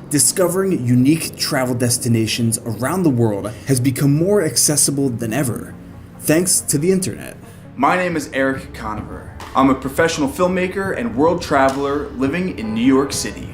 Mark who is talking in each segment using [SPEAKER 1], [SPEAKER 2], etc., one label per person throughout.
[SPEAKER 1] Discovering unique travel destinations around the world has become more accessible than ever, thanks to the internet. My name is Eric Conover. I'm a professional filmmaker and world traveler living in New York City.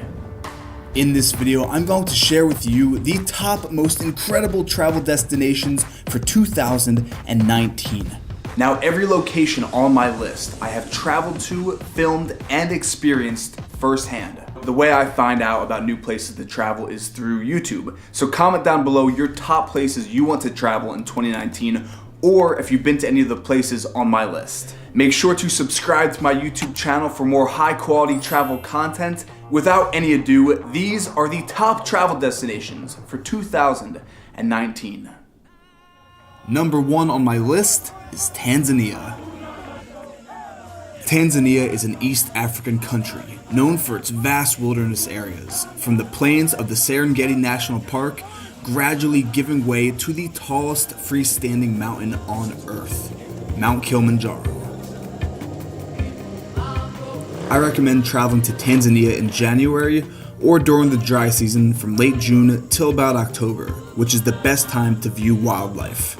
[SPEAKER 1] In this video, I'm going to share with you the top most incredible travel destinations for 2019. Now, every location on my list I have traveled to, filmed, and experienced firsthand. The way I find out about new places to travel is through YouTube. So comment down below your top places you want to travel in 2019, or if you've been to any of the places on my list. Make sure to subscribe to my YouTube channel for more high quality travel content. Without any ado, these are the top travel destinations for 2019. Number 1 on my list is Tanzania. Tanzania is an East African country known for its vast wilderness areas, from the plains of the Serengeti National Park gradually giving way to the tallest freestanding mountain on Earth, Mount Kilimanjaro. I recommend traveling to Tanzania in January or during the dry season from late June till about October, which is the best time to view wildlife.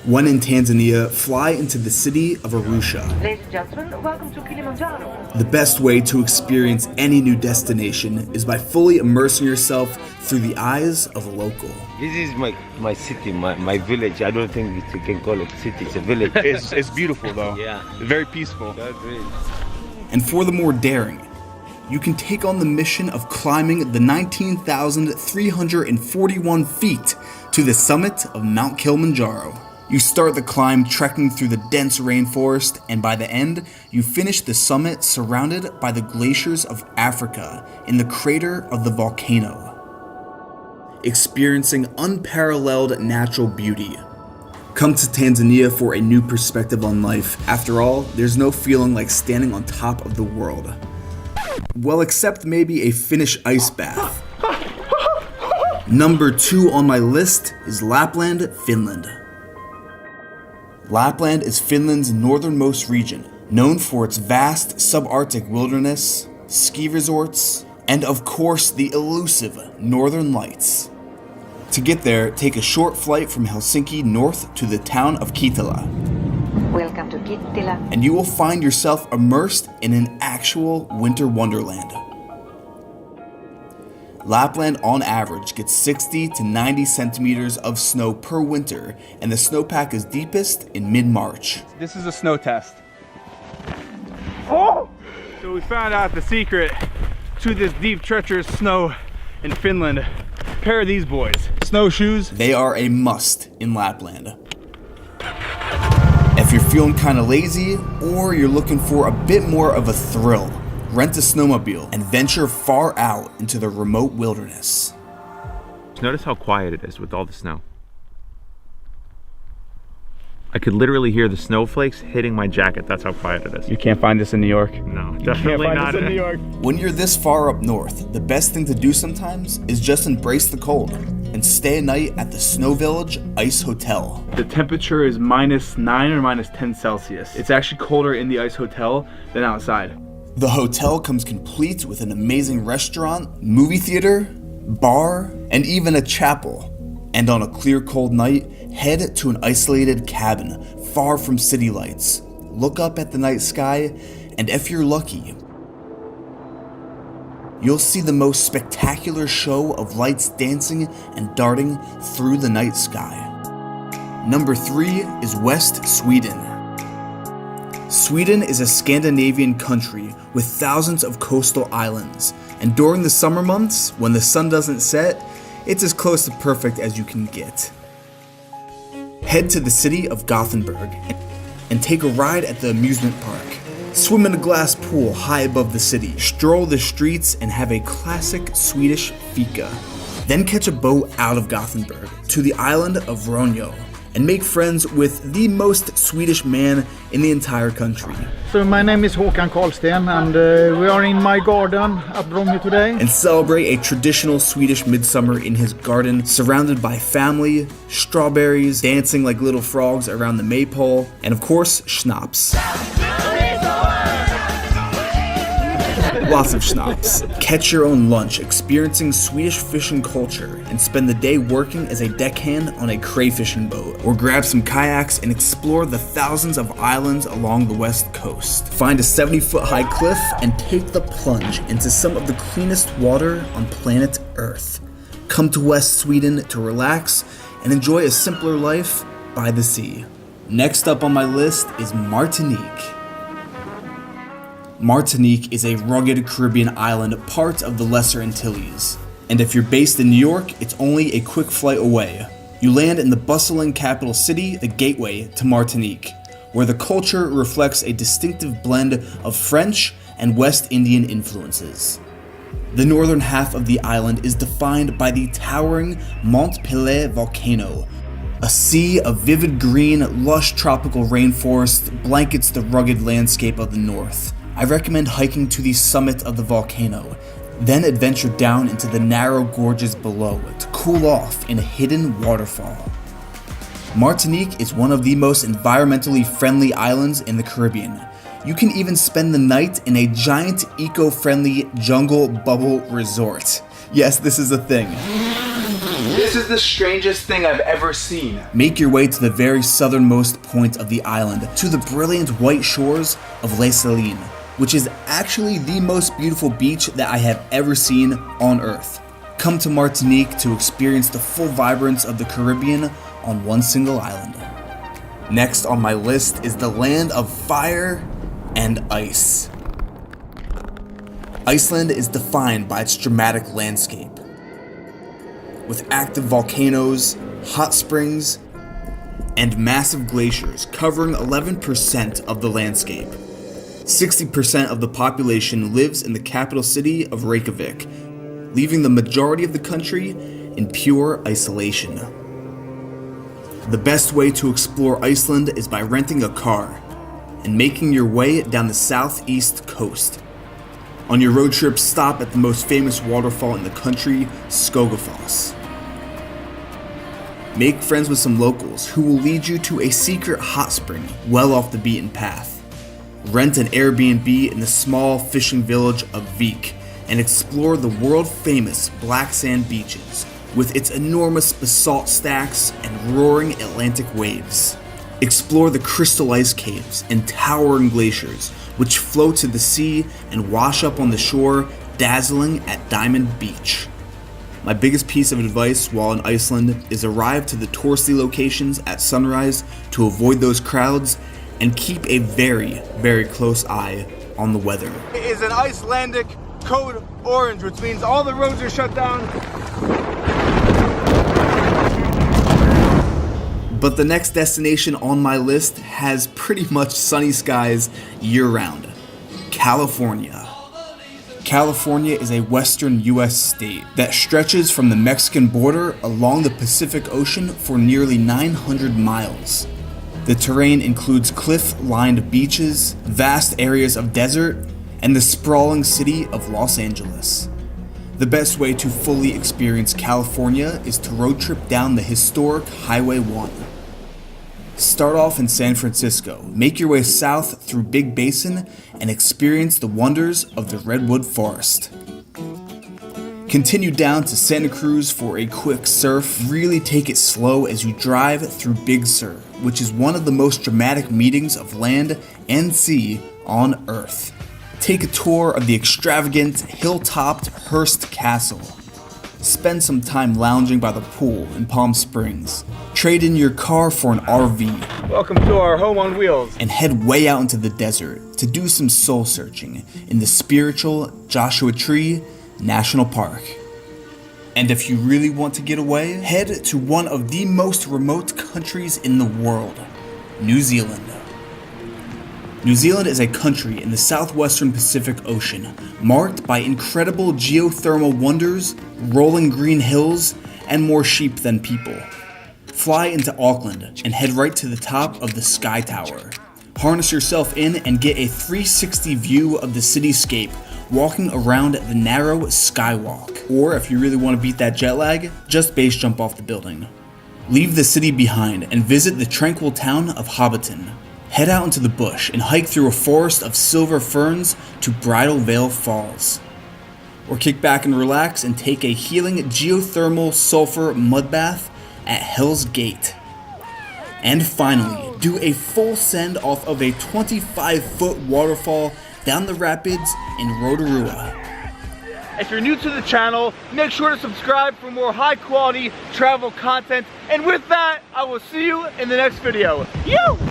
[SPEAKER 1] When in Tanzania, fly into the city of Arusha.
[SPEAKER 2] Ladies and gentlemen, welcome to Kilimanjaro.
[SPEAKER 1] The best way to experience any new destination is by fully immersing yourself through the eyes of a local.
[SPEAKER 3] This is my city, my village. I don't think you can call it city, it's a village.
[SPEAKER 4] It's beautiful though.
[SPEAKER 3] Yeah.
[SPEAKER 4] Very peaceful.
[SPEAKER 3] That's great.
[SPEAKER 1] And for the more daring, you can take on the mission of climbing the 19,341 feet to the summit of Mount Kilimanjaro. You start the climb trekking through the dense rainforest, and by the end, you finish the summit surrounded by the glaciers of Africa in the crater of the volcano, experiencing unparalleled natural beauty. Come to Tanzania for a new perspective on life. After all, there's no feeling like standing on top of the world. Well, except maybe a Finnish ice bath. Number 2 on my list is Lapland, Finland. Lapland is Finland's northernmost region, known for its vast subarctic wilderness, ski resorts, and of course the elusive Northern Lights. To get there, take a short flight from Helsinki north to the town of Kittilä.
[SPEAKER 2] Welcome to Kittilä.
[SPEAKER 1] And you will find yourself immersed in an actual winter wonderland. Lapland on average gets 60 to 90 centimeters of snow per winter, and the snowpack is deepest in mid-March.
[SPEAKER 4] This is a snow test. Oh! So we found out the secret to this deep, treacherous snow in Finland. A pair of these boys. Snowshoes.
[SPEAKER 1] They are a must in Lapland. If you're feeling kind of lazy, or you're looking for a bit more of a thrill, rent a snowmobile and venture far out into the remote wilderness.
[SPEAKER 5] Notice how quiet it is with all the snow. I could literally hear the snowflakes hitting my jacket. That's how quiet it is.
[SPEAKER 4] You can't find this in New York.
[SPEAKER 5] No, definitely not
[SPEAKER 4] in New York.
[SPEAKER 1] When you're this far up north, the best thing to do sometimes is just embrace the cold and stay a night at the Snow Village Ice Hotel.
[SPEAKER 4] The temperature is -9 or -10 Celsius. It's actually colder in the ice hotel than outside.
[SPEAKER 1] The hotel comes complete with an amazing restaurant, movie theater, bar, and even a chapel. And on a clear, cold night, head to an isolated cabin far from city lights. Look up at the night sky, and if you're lucky, you'll see the most spectacular show of lights dancing and darting through the night sky. Number 3 is West Sweden. Sweden is a Scandinavian country with thousands of coastal islands, and during the summer months, when the sun doesn't set, it's as close to perfect as you can get. Head to the city of Gothenburg and take a ride at the amusement park. Swim in a glass pool high above the city, stroll the streets, and have a classic Swedish fika. Then catch a boat out of Gothenburg to the island of Ronjo and make friends with the most Swedish man in the entire country.
[SPEAKER 6] So my name is Håkan Karlsten, and we are in my garden at Ronjo today.
[SPEAKER 1] And celebrate a traditional Swedish midsummer in his garden, surrounded by family, strawberries, dancing like little frogs around the maypole, and of course, schnapps. lots of schnapps. Catch your own lunch experiencing Swedish fishing culture and spend the day working as a deckhand on a crayfishing boat. Or grab some kayaks and explore the thousands of islands along the west coast. Find a 70-foot high cliff and take the plunge into some of the cleanest water on planet Earth. Come to West Sweden to relax and enjoy a simpler life by the sea. Next up on my list is Martinique. Martinique is a rugged Caribbean island, part of the Lesser Antilles. And if you're based in New York, it's only a quick flight away. You land in the bustling capital city, the gateway to Martinique, where the culture reflects a distinctive blend of French and West Indian influences. The northern half of the island is defined by the towering Mont Pelée volcano. A sea of vivid green, lush tropical rainforest blankets the rugged landscape of the north. I recommend hiking to the summit of the volcano, then adventure down into the narrow gorges below to cool off in a hidden waterfall. Martinique is one of the most environmentally friendly islands in the Caribbean. You can even spend the night in a giant eco-friendly jungle bubble resort. Yes, this is a thing. This is the strangest thing I've ever seen. Make your way to the very southernmost point of the island, to the brilliant white shores of Les Salines, which is actually the most beautiful beach that I have ever seen on Earth. Come to Martinique to experience the full vibrance of the Caribbean on one single island. Next on my list is the land of fire and ice. Iceland is defined by its dramatic landscape, with active volcanoes, hot springs, and massive glaciers covering 11% of the landscape. 60% of the population lives in the capital city of Reykjavik, leaving the majority of the country in pure isolation. The best way to explore Iceland is by renting a car and making your way down the southeast coast. On your road trip, stop at the most famous waterfall in the country, Skogafoss. Make friends with some locals who will lead you to a secret hot spring well off the beaten path. Rent an Airbnb in the small fishing village of Vik and explore the world-famous black sand beaches with its enormous basalt stacks and roaring Atlantic waves. Explore the crystal ice caves and towering glaciers which flow to the sea and wash up on the shore, dazzling at Diamond Beach. My biggest piece of advice while in Iceland is arrive to the touristy locations at sunrise to avoid those crowds and keep a very, very close eye on the weather.
[SPEAKER 4] It is an Icelandic code orange, which means all the roads are shut down.
[SPEAKER 1] But the next destination on my list has pretty much sunny skies year-round. California. California is a western US state that stretches from the Mexican border along the Pacific Ocean for nearly 900 miles. The terrain includes cliff-lined beaches, vast areas of desert, and the sprawling city of Los Angeles. The best way to fully experience California is to road trip down the historic Highway 1. Start off in San Francisco, make your way south through Big Basin, and experience the wonders of the Redwood Forest. Continue down to Santa Cruz for a quick surf. Really take it slow as you drive through Big Sur, which is one of the most dramatic meetings of land and sea on Earth. Take a tour of the extravagant, hill-topped Hearst Castle. Spend some time lounging by the pool in Palm Springs. Trade in your car for an RV.
[SPEAKER 4] Welcome to our home on wheels.
[SPEAKER 1] And head way out into the desert to do some soul searching in the spiritual Joshua Tree National Park. And if you really want to get away, head to one of the most remote countries in the world, New Zealand. New Zealand is a country in the southwestern Pacific Ocean, marked by incredible geothermal wonders, rolling green hills, and more sheep than people. Fly into Auckland and head right to the top of the Sky Tower. Harness yourself in and get a 360 view of the cityscape, walking around the narrow Skywalk. Or if you really want to beat that jet lag, just base jump off the building. Leave the city behind and visit the tranquil town of Hobbiton. head out into the bush and hike through a forest of silver ferns to Bridal Veil Falls. Or kick back and relax and take a healing geothermal sulfur mud bath at Hell's Gate. And finally, do a full send off of a 25-foot waterfall down the rapids in Rotorua.
[SPEAKER 4] If you're new to the channel, make sure to subscribe for more high quality travel content. And with that, I will see you in the next video. You!